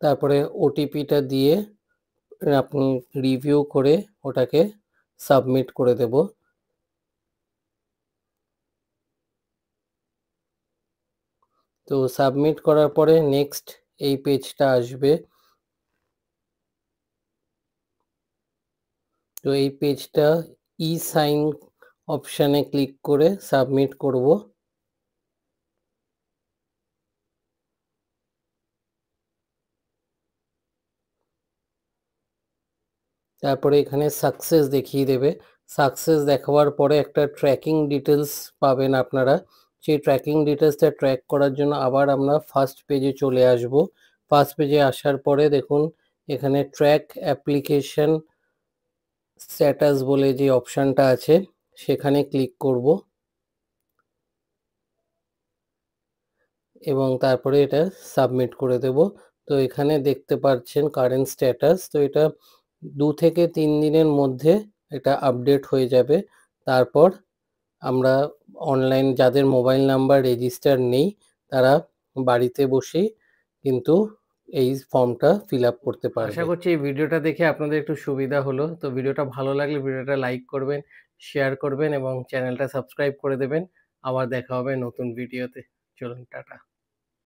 তারপরে ওটিপিটা দিয়ে আপনি রিভিউ করে ওটাকে সাবমিট করে দেব। তো সাবমিট করার পরে নেক্সট এই পেজটা আসবে। তো এই পেজটা ই সাইন অপশানে ক্লিক করে সাবমিট করব। তারপরে এখানে সাকসেস দেখিয়ে দেবে। সাকসেস দেখাবার পরে একটা ট্র্যাকিং ডিটেলস পাবেন আপনারা। সেই ট্র্যাকিং ডিটেলসটা ট্র্যাক করার জন্য আবার আমরা ফার্স্ট পেজে চলে আসব। ফার্স্ট পেজে আসার পরে দেখুন এখানে ট্র্যাক অ্যাপ্লিকেশন স্ট্যাটাস বলে যে অপশানটা আছে সেখানে ক্লিক করব এবং তারপরে এটা সাবমিট করে দেব। তো এখানে দেখতে পাচ্ছেন কারেন্ট স্ট্যাটাস। তো এটা 2 থেকে 3 দিনের মধ্যে এটা আপডেট হয়ে যাবে। তারপর আমরা অনলাইন যাদের মোবাইল নাম্বার রেজিস্টার নেই তারা বাড়িতে বসেই কিন্তু এই ফর্মটা ফিল আপ করতে পারবে। আশা করছি এই ভিডিওটা দেখে আপনাদের একটু সুবিধা হলো। তো ভিডিওটা ভালো লাগলে ভিডিওটা লাইক করবেন, শেয়ার করবেন এবং চ্যানেলটা সাবস্ক্রাইব করে দেবেন। আবার দেখা হবে নতুন ভিডিওতে। চলুন টাটা।